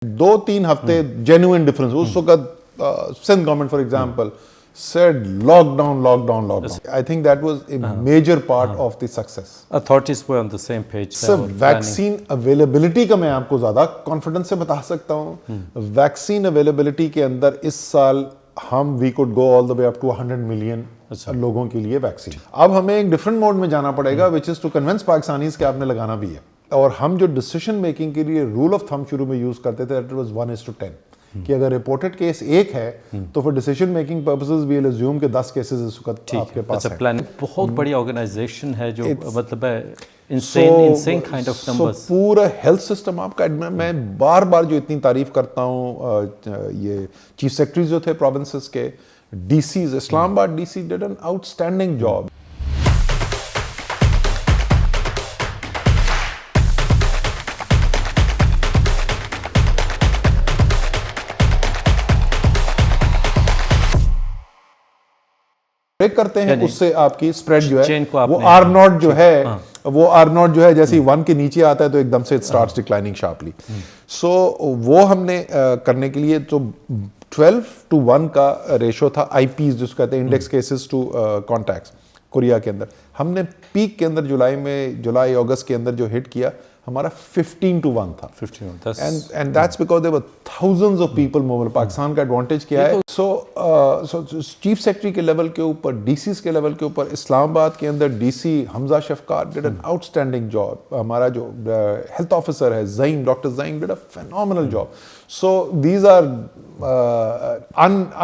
दो तीन हफ्ते जेन्युइन डिफरेंस उस वक्त Sindh government for example said lockdown. I think that was a major part of the success. Authorities were on the same page. Sir, vaccine availability का मैं आपको ज्यादा कॉन्फिडेंस से बता सकता हूँ. वैक्सीन अवेलेबिलिटी के अंदर इस साल हम we could go all the way up to 100 million लोगों के लिए वैक्सीन. अब हमें एक डिफरेंट मोड में जाना पड़ेगा which is to convince Pakistanis कि आपने लगाना भी है. और हम जो डिसीजन मेकिंग के लिए रूल ऑफ थंब शुरू में यूज करते थे दैट वाज 1:10 कि अगर रिपोर्टेड केस एक है तो for decision making purposes we will assume कि 10 केसेस इस वक्त आपके पास है. प्लान बहुत बड़ी ऑर्गेनाइजेशन है जो मतलब है insane kind of numbers. पूरा हेल्थ सिस्टम आपका मैं बार बार जो इतनी तारीफ करता हूँ ये चीफ सेक्रेटरी जो थे प्रोविंसेस के DCs Islamabad DC did an outstanding job. Break करते हैं उससे आपकी स्प्रेड जो है वो आर नॉट जो है जैसे 1 के नीचे आता है तो एकदम से इट स्टार्ट्स डिक्लाइनिंग शार्पली. सो वो हमने करने के लिए तो 12:1 का रेशो था आईपीज जिसको कहते हैं index cases to contacts Korea के अंदर. हमने पीक के अंदर जुलाई अगस्त के अंदर जो हिट किया हमारा 15:1 था. And that's because there were thousands of people mobile. Pakistan का एडवांटेज क्या है सो चीफ सेक्रेटरी के लेवल के ऊपर डीसीज के लेवल के ऊपर इस्लामाबाद के अंदर DC Hamza Shafqat did an outstanding job. हमारा जो हेल्थ ऑफिसर है Zaeem doctor Zaeem did a phenomenal job. So these are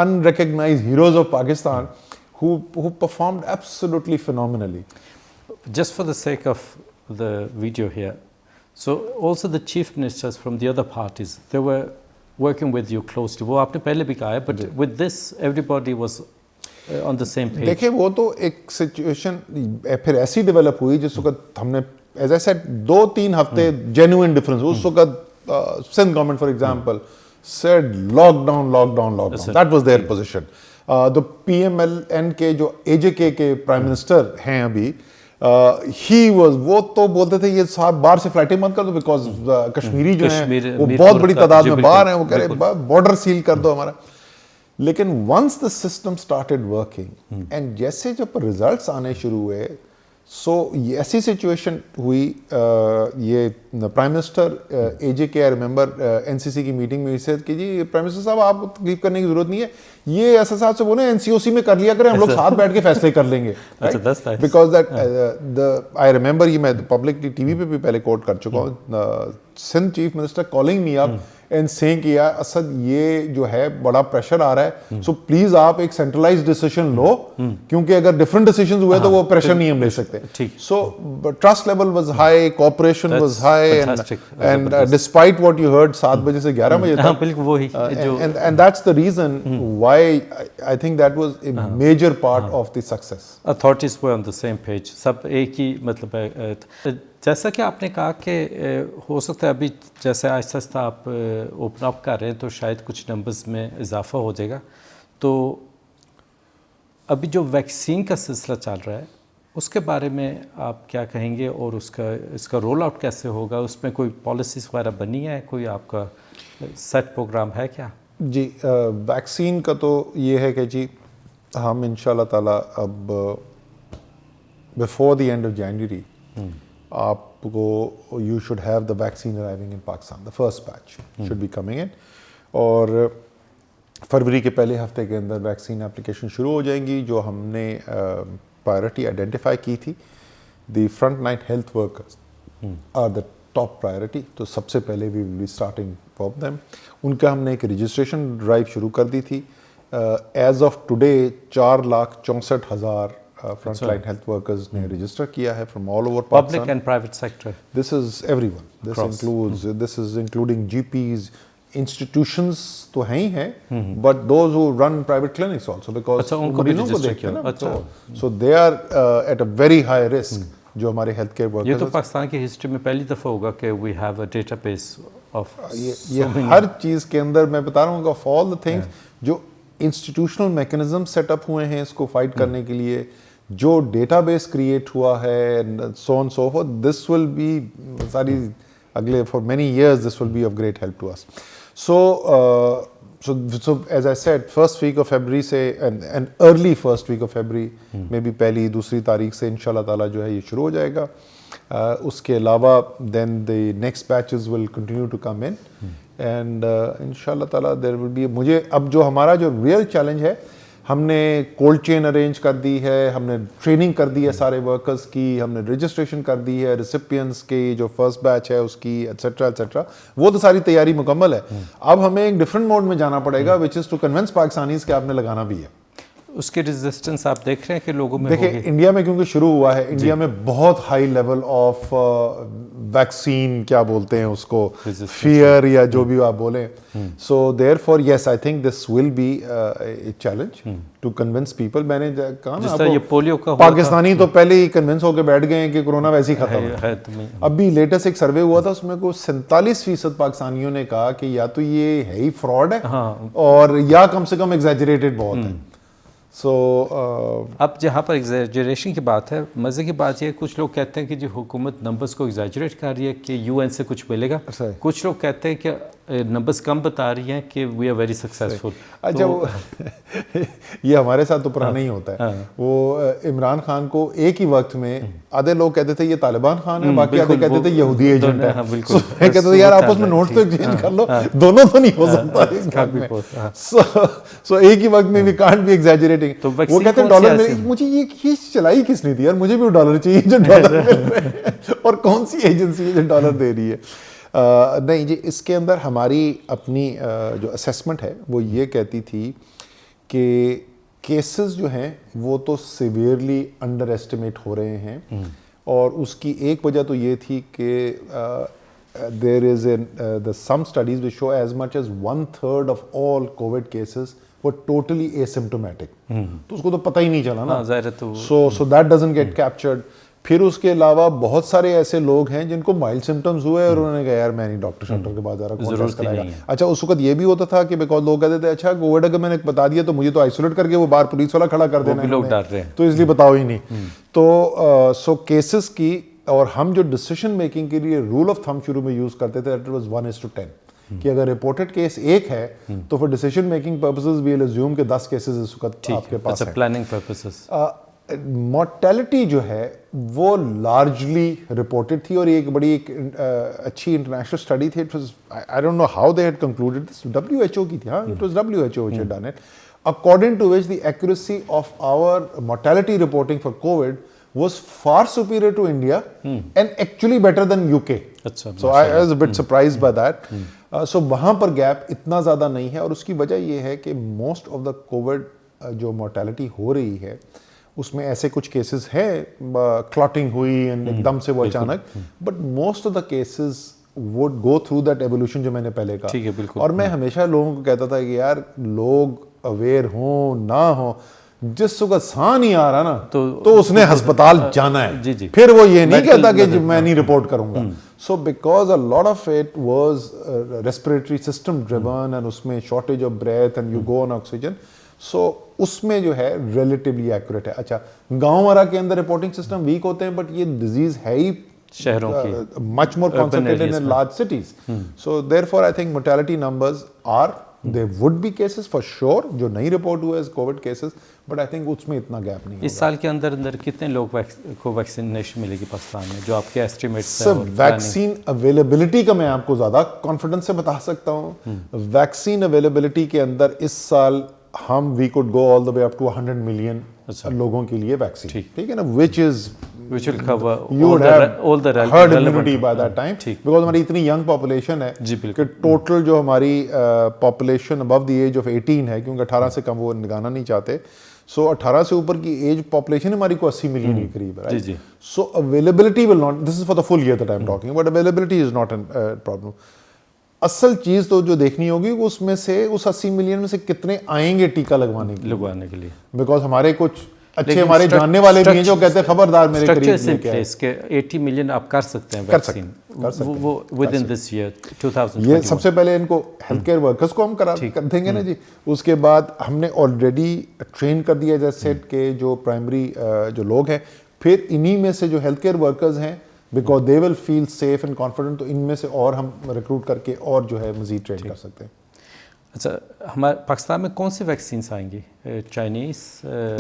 unrecognised heroes of Pakistan who performed absolutely phenomenally. Just for the sake of the video here, so also the chief ministers from the other parties, they were working with you closely. वो आपने पहले भी कहा है, but with this everybody was on the same page. देखिए वो तो एक सिचुएशन फिर ऐसी डेवलप हुई जिस वक्त हमने as I said 2-3 हफ्ते genuine difference. उस वक्त Sindh government for example said lockdown. That was their position. The PMLN के जो AJK के प्राइम मिनिस्टर हैं अभी ही वाज वो तो बोलते थे ये साहब बाहर से फ्लाइटें मत कर दो बिकॉज कश्मीरी जो हैं वो बहुत बड़ी तादाद में बाहर हैं. वो कह रहे बॉर्डर सील कर दो हमारा. लेकिन once the system started working and जैसे जब रिजल्ट्स आने शुरू हुए सो ऐसी सिचुएशन हुई ये prime minister AJK I remember NCC की मीटिंग में इसे कि जी प्राइम मिनिस्टर साहब आप तकलीफ करने की जरूरत नहीं है ये ऐसा साहब से बोले NCOC में कर लिया करें हम लोग साथ बैठ के फैसले कर लेंगे. बिकॉज दैट आई रिमेंबर ये मैं पब्लिकली टीवी पे भी पहले कोट कर चुका हूँ. Sindh chief minister calling me up and saying कि यार असद ये जो है बड़ा प्रेशर आ रहा है सो प्लीज आप एक सेंट्रलाइज्ड डिसीजन लो क्योंकि अगर डिफरेंट डिसीजंस हुए तो वो प्रेशर नहीं हम ले सकते. So trust level was high, cooperation was high and despite what you heard 7 बजे से 11 बजे तक and that's the reason why I think that was a major part of the success. Authorities were on the same page. सब एक ही मतलब है. जैसा कि आपने कहा कि हो सकता है अभी जैसे आहिस्ता आहिस्ता आप ओपन अप कर रहे हैं तो शायद कुछ नंबर्स में इजाफा हो जाएगा. तो अभी जो वैक्सीन का सिलसिला चल रहा है उसके बारे में आप क्या कहेंगे और इसका रोल आउट कैसे होगा? उसमें कोई पॉलिसीज़ वगैरह बनी है, कोई आपका सेट प्रोग्राम है क्या? जी वैक्सीन का तो ये है कि जी हम इंशाल्लाह ताला अब before the end of January आपको you should have the vaccine arriving in Pakistan. The first batch should be coming in और फरवरी के पहले हफ्ते के अंदर वैक्सीन एप्लीकेशन शुरू हो जाएंगी. जो हमने प्रायोरिटी आइडेंटिफाई की थी the front line health workers are the top priority. तो सबसे पहले we will be starting for them. उनका हमने एक रजिस्ट्रेशन ड्राइव शुरू कर दी थी. As of today 4,64,000 frontline health workers ने register किया है from all over Pakistan. Public and private sector. This is everyone. This includes this is including GPs, institutions तो हैं ही हैं, but those who run private clinics also because मरीजों को देखते हैं ना. So they are at a very high risk. जो हमारे हेल्थ केयर वर्कर्स. ये तो पाकिस्तान की हिस्ट्री में पहली दफ़ा होगा कि we have a database of ये हर चीज़ के अंदर मैं बता रहा हूँ of all the things जो इंस्टीट्यूशनल मैकेनिज्म सेटअप हुए हैं इसको फाइट करने के लिए जो डेटाबेस क्रिएट हुआ है so on so forth this will be सारी अगले for many years this will be of great help to us. So as I said, first week of February से and early first week of February में भी पहली दूसरी तारीख से इंशाल्लाह ताला जो है ये शुरू हो जाएगा. उसके अलावा then the next batches will continue to come in and इंशाल्लाह ताला there will be. मुझे अब जो हमारा जो real challenge है, हमने कोल्ड चेन अरेंज कर दी है, हमने ट्रेनिंग कर दी है सारे वर्कर्स की, हमने रजिस्ट्रेशन कर दी है रिसिपिएंट्स के जो फर्स्ट बैच है उसकी एटसेट्रा एटसेट्रा, वो तो सारी तैयारी मुकम्मल है. अब हमें एक डिफरेंट मोड में जाना पड़ेगा which is to convince Pakistanis के आपने लगाना भी है. उसके रेजिस्टेंस आप देख रहे हैं कि लोगों में देखिए इंडिया में क्योंकि शुरू हुआ है, इंडिया में बहुत हाई लेवल ऑफ वैक्सीन क्या बोलते हैं उसको, फियर या जो भी आप बोलें. So therefore yes I think this will be a challenge to convince people. मैंने कहा ना ये पोलियो का पाकिस्तानी तो पहले ही कन्विंस होकर बैठ गए हैं कि कोरोना वैसे ही खत्म है. अभी लेटेस्ट एक सर्वे हुआ था, उसमें को 47% पाकिस्तानियों ने कहा कि या तो ये है ही फ्रॉड है और या कम से कम एग्जैजरेटेड बहुत है. So, अब जहाँ पर एग्जैजरेशन की बात है, मज़े की बात ये, कुछ लोग कहते हैं कि जो हुकूमत नंबर्स को एग्जैजरेट कर रही है कि यूएन से कुछ मिलेगा, कुछ लोग कहते हैं कि नंबर्स कम बता रही हैं कि वी आर वेरी सक्सेसफुल. अच्छा वो ये हमारे साथ तो पुराना ही होता है. वो इमरान खान को एक ही वक्त में आधे लोग कहते थे ये तालिबान खान है, बाकी आधे कहते थे यहूदी एजेंट है. मैं कहता था यार आपस में नोट तो एक्सचेंज कर लो, दोनों तो नहीं हो सकता. सो एक ही वक्त में वी कांट बी एग्जैजरेटिंग. वो कहते हैं डॉलर में, मुझे ये चलाई किसने दी यार, मुझे भी डॉलर चाहिए जो डॉलर मिल रहे हैं और कौन सी एजेंसी है जो डॉलर दे रही है. नहीं जी, इसके अंदर हमारी अपनी जो असेसमेंट है वो ये कहती थी कि केसेस जो हैं वो तो सिवियरली अंडर एस्टिमेट हो रहे हैं. और उसकी एक वजह तो ये थी कि there is the some studies which show as much as 1/3 of all covid cases were totally asymptomatic. तो उसको तो पता ही नहीं चला ना. So that doesn't get captured. फिर उसके अलावा बहुत सारे ऐसे लोग हैं जिनको माइल्ड सिम्टम्स हुए और उन्होंने कहा यार मैं नहीं डॉक्टर शॉक्टर के पास जा रहा, कौन टेस्ट कराएगा. अच्छा उस वक्त ये भी होता था कि बिकॉज लोग कहते थे अच्छा कोविड अगर मैंने बता दिया तो मुझे तो आइसोलेट करके वो बाहर पुलिस वाला खड़ा कर देना है, लोग डर रहे हैं तो इसलिए बताओ ही नहीं. तो सो केसेस की, और हम जो डिसीजन मेकिंग के लिए रूल ऑफ थंब शुरू में यूज करते थे दैट वाज 1:10 कि अगर रिपोर्टेड केस 1 है तो for decision making purposes we will assume कि 10 केसेस इस वक्त आपके पास है. Planning purposes. मॉर्टेलिटी जो है वो लार्जली रिपोर्टेड थी और ये एक बड़ी अच्छी इंटरनेशनल स्टडी थी. I don't know how they had concluded this, WHO की थी. हाँ, it was WHO which had done it, according to which the accuracy of our mortality reporting for COVID was far superior to India and actually better than UK. So I was a bit surprised by that. So वहाँ पर gap इतना ज़्यादा नहीं है और उसकी वजह ये है कि मोस्ट ऑफ द कोविड जो मोर्टेलिटी हो रही है उसमें ऐसे कुछ केसेस हैं क्लॉटिंग हुई एंड एकदम से वो अचानक, but most of the cases would go through that evolution जो मैंने पहले कहा. ठीक है, बिल्कुल. और मैं हमेशा लोगों को कहता था कि यार लोग अवेयर हो ना हो, जिस का सांस नहीं आ रहा ना तो उसने अस्पताल जाना है. जी. फिर वो ये नहीं कहता कि मैं नहीं रिपोर्ट करूंगा. So because a lot of it was respiratory system driven and उसमें shortage of breath and you go on oxygen. So उसमें जो है रिलेटिवली एक्यूरेट है. अच्छा गांव वाला के अंदर रिपोर्टिंग सिस्टम वीक होते हैं बट ये डिजीज है ही शहरों की, much more concentrated in large cities. So therefore I think mortality numbers are, there would be cases for sure जो नहीं रिपोर्ट हुए as Covid cases, but I think उसमें इतना गैप नहीं. इस साल के अंदर अंदर कितने लोग को वैक्सीनेशन मिलेगी पाकिस्तान में, जो आपके एस्टिमेट्स हैं? सर वैक्सीन अवेलेबिलिटी का मैं आपको ज़्यादा कॉन्फिडेंस से बता सकता हूँ. वैक्सीन अवेलेबिलिटी के अंदर इस साल हम we could go all the way up to 100 million लोगों के लिए वैक्सीन. ठीक है ना, which will cover all the herd immunity by that time, because हमारी इतनी यंग पॉपुलेशन है कि टोटल जो हमारी population above the age of 18 है, क्योंकि 18 से कम वो निकालना नहीं चाहते. सो 18 से ऊपर की एज पॉपुलेशन हमारी को 80 मिलियन के करीब है. So availability will not, this is for the full year that I am talking, but availability is not an problem. असल चीज तो जो देखनी होगी उसमें से उस 80 मिलियन में से कितने आएंगे टीका लगवाने के लिए, बिकॉज हमारे कुछ अच्छे हमारे जानने वाले भी हैं जो कहते हैं खबरदार मेरे करीब नहीं क्या है. इसके 80 मिलियन आप कर सकते हैं वैक्सीन, वो विद इन दिस ईयर 2021. ये सबसे पहले इनको हेल्थ केयर वर्कर्स को हम कर देंगे ना जी. उसके बाद हमने ऑलरेडी ट्रेन कर दिया जैसे सेट के जो प्राइमरी जो लोग हैं, फिर इन्हीं में से जो हेल्थ केयर वर्कर्स हैं because they will feel safe and confident, तो इनमें से और हम रिक्रूट करके और जो है मजीद ट्रेन कर सकते हैं। अच्छा, हमारे पाकिस्तान में कौन सी वैक्सीन्स आएंगी? चाइनीज़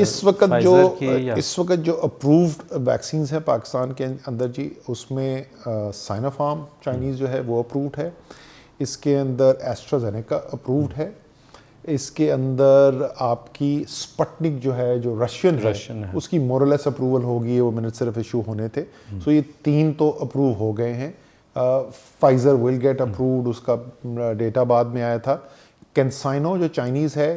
इस वक्त जो अप्रूव्ड वैक्सीन्स हैं पाकिस्तान के अंदर जी, उसमें साइनोफार्म चाइनीज़ जो है वो अप्रूव्ड है, इसके अंदर एस्ट्राजेनेका अप्रूव्ड है, इसके अंदर आपकी स्पुतनिक जो है जो रशियन है उसकी मोरलेस अप्रूवल होगी, वो मिनट सिर्फ इशू होने थे। सो ये 3 तो अप्रूव हो गए हैं। फाइज़र विल गेट अप्रूव्ड, उसका डेटा बाद में आया था। कैंसाइनो जो चाइनीज़ है,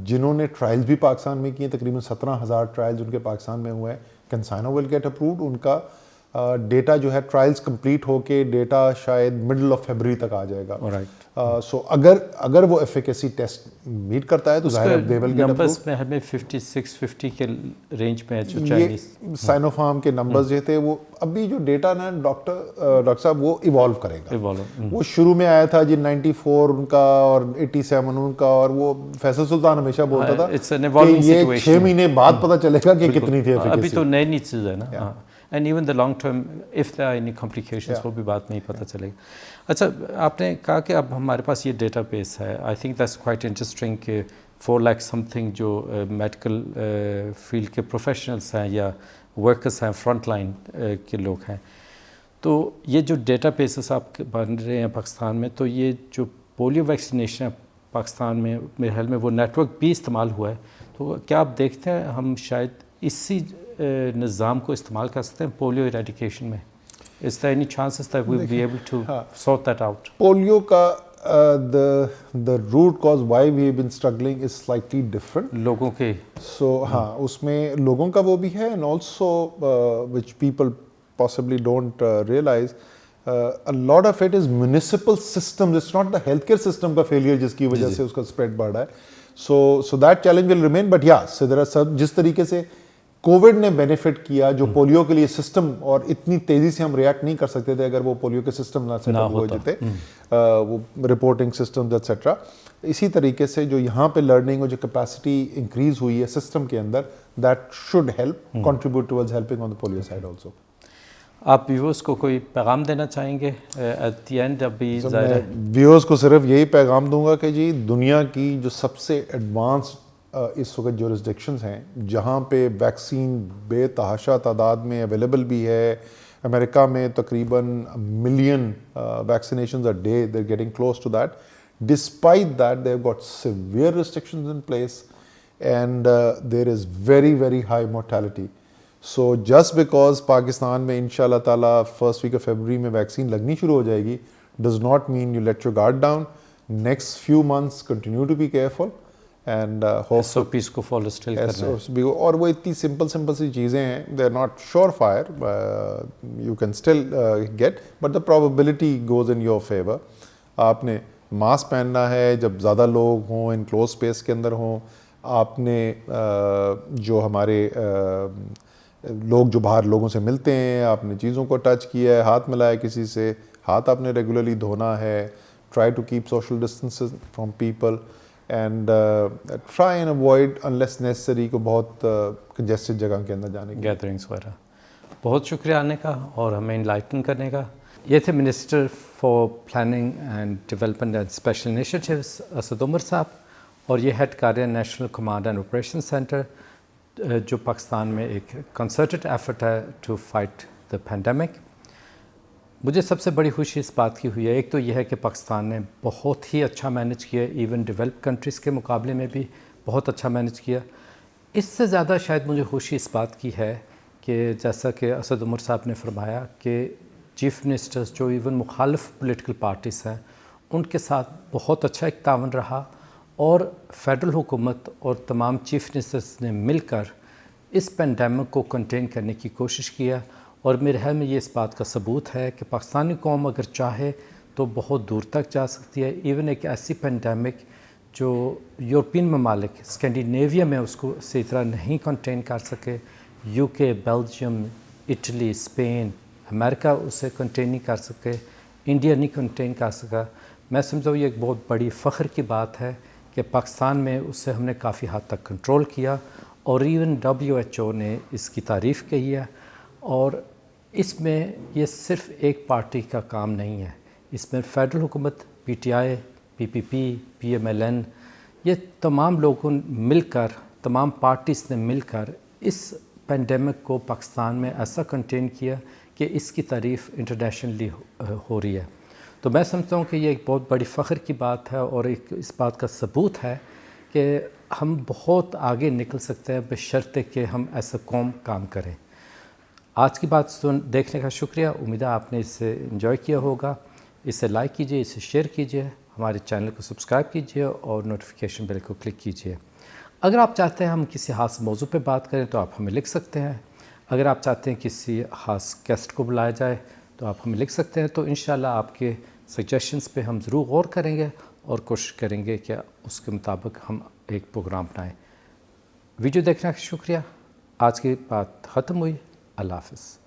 जिन्होंने ट्रायल्स भी पाकिस्तान में किए, तकरीबन 17,000 ट्रायल्स उनके पाकिस्तान में हुए हैं, कैंसाइनो विल गेट अप्रूव्ड। उनका डेटा जो है ट्रायल्स कंप्लीट होके डेटा शायद मिडल ऑफ फरवरी तक आ जाएगा। सो अगर वो एफिकेसी टेस्ट मीट करता है तो जाहिर दे विल गेट अप्रूव्ड। में हमें 56-50 के रेंज में है जो चाइनीज़। साइनोफार्म के नंबर्स जो थे वो अभी जो डेटा ना डॉक्टर साहब वो इवॉल्व करेगा। वो शुरू में आया था जी 94 उनका और 87 उनका, और वो फैसल सुल्तान हमेशा बोलता था कि ये 6 महीने बाद पता चलेगा कि कितनी थी एफिकेसी। अभी तो नई चीज़ है ना, and even the long term if there are any complications वो भी बात में ही पता चलेगा। अच्छा, आपने कहा कि अब हमारे पास ये डेटाबेस है, I think that's quite interesting कि 4 लाख समथिंग जो मेडिकल फील्ड के प्रोफेशनल्स हैं या वर्कर्स हैं, फ्रंट लाइन के लोग हैं, तो ये जो डेटाबेसेस आप बन रहे हैं पाकिस्तान में, तो ये जो पोलियो वैक्सीनेशन है पाकिस्तान में, मेरे ख्याल में वो नेटवर्क भी इस्तेमाल हुआ है, तो क्या आप देखते हैं हम शायद इसी निज़ाम को इस्तेमाल कर सकते हैं पोलियो इरेडिकेशन में? Is there any chances that we'll be able to sort that out? Polio का the root cause why we have been struggling is slightly different. लोगों के हाँ, उसमें लोगों का वो भी है, and also which people possibly don't realize, a lot of it is municipal systems. It's not the healthcare system का failure जिसकी वजह से उसका spread बढ़ रहा है. So that challenge will remain, but yeah, so there are some, जिस तरीके से कोविड ने बेनिफिट किया जो पोलियो के लिए सिस्टम, और इतनी तेज़ी से हम रिएक्ट नहीं कर सकते थे अगर वो पोलियो के सिस्टम ना सेटअप हो जाते, वो रिपोर्टिंग सिस्टम्स एट्सेट्रा। इसी तरीके से जो यहाँ पे लर्निंग और जो कैपेसिटी इंक्रीज हुई है सिस्टम के अंदर, that should help contribute towards helping on the polio side also. आप व्यूअर्स को कोई पैगाम देना चाहेंगे एट द एंड? अभी व्यूअर्स को सिर्फ यही पैगाम दूंगा कि जी दुनिया की जो सबसे एडवांस इस वक्त जुरिस्डिक्शंस हैं जहाँ पे वैक्सीन बेतहाशा तादाद में अवेलेबल भी है, अमेरिका में तकरीबन million vaccinations a day, they are getting close to that, despite that they have got severe restrictions in place and there is very very high mortality. So just because Pakistan में इंशाल्लाह ताला first week of February में vaccine लगनी शुरू हो जाएगी, does not mean you let your guard down. Next few months continue to be careful and SOPs को follow still करना है। और वो इतनी सिंपल सी चीज़ें हैं, they are not sure fire, you can still get, but the probability goes in your favour. आपने मास्क पहनना है जब ज़्यादा लोग हों, इन क्लोज स्पेस के अंदर हों, आपने जो हमारे लोग जो बाहर लोगों से मिलते हैं, आपने चीज़ों को टच किया है, हाथ मिलाया किसी से, हाथ आपने रेगुलरली धोना है, try to keep social distance from people and try and avoid unless necessary को बहुत कंजेस्टेड जगह के अंदर जाने की, गैदरिंग्स वगैरह। बहुत शुक्रिया आने का और हमें इनलाइटन करने का। ये थे minister for planning and development and special initiatives Asad Umar साहब, और ये हेड कार्य national command and operation centre जो पाकिस्तान में एक कंसर्टेड एफर्ट है टू फाइट द पैंडेमिक। मुझे सबसे बड़ी खुशी इस बात की हुई है, एक तो यह है कि पाकिस्तान ने बहुत ही अच्छा मैनेज किया, इवन डेवलप्ड कंट्रीज़ के मुकाबले में भी बहुत अच्छा मैनेज किया। इससे ज़्यादा शायद मुझे खुशी इस बात की है कि जैसा कि असद उमर साहब ने फरमाया कि चीफ़ मिनिस्टर्स जो इवन मुखालिफ पॉलिटिकल पार्टीज़ हैं उनके साथ बहुत अच्छा एक तावन रहा, और फेडरल हुकूमत और तमाम चीफ़ मिनिस्टर्स ने मिलकर इस पेंडेमिक को कंटेन करने की कोशिश किया। और मेरे ख्याल में ये इस बात का सबूत है कि पाकिस्तानी कौम अगर चाहे तो बहुत दूर तक जा सकती है। इवन एक ऐसी पेंडेमिक जो यूरोपियन ममालिक स्कैंडिनेविया में उसको सही तरह नहीं कंटेन कर सके, UK, Belgium, Italy, Spain, America उसे कंटेन नहीं कर सके, इंडिया नहीं कंटेन कर सका। मैं समझता हूँ ये एक बहुत बड़ी फ़ख्र की बात है कि पाकिस्तान में उससे हमने काफ़ी हद तक कंट्रोल किया, और इवन WHO ने इसकी तारीफ़ की है। और इसमें ये सिर्फ एक पार्टी का काम नहीं है, इसमें फेडरल हुकूमत, PTI, PPP, PMLN, ये तमाम लोगों मिलकर, तमाम पार्टीज़ ने मिलकर इस पेंडेमिक को पाकिस्तान में ऐसा कंटेन किया कि इसकी तारीफ़ इंटरनेशनली हो रही है। तो मैं समझता हूँ कि ये एक बहुत बड़ी फ़ख्र की बात है और एक इस बात का सबूत है कि हम बहुत आगे निकल सकते हैं बशर्ते कि हम ऐसा कौम काम करें। आज की बात देखने का शुक्रिया। उम्मीद है आपने इसे एंजॉय किया होगा। इसे लाइक कीजिए, इसे शेयर कीजिए, हमारे चैनल को सब्सक्राइब कीजिए और नोटिफिकेशन बेल को क्लिक कीजिए। अगर आप चाहते हैं हम किसी ख़ास मौजू पे बात करें तो आप हमें लिख सकते हैं। अगर आप चाहते हैं किसी ख़ास गेस्ट को बुलाया जाए तो आप हमें लिख सकते हैं। तो इंशाल्लाह आपके सजेशंस पे हम ज़रूर गौर करेंगे और कोशिश करेंगे कि उसके मुताबिक हम एक प्रोग्राम बनाएं। वीडियो देखने का शुक्रिया। आज की बात ख़त्म हुई। अल्लाह हाफ़िज़।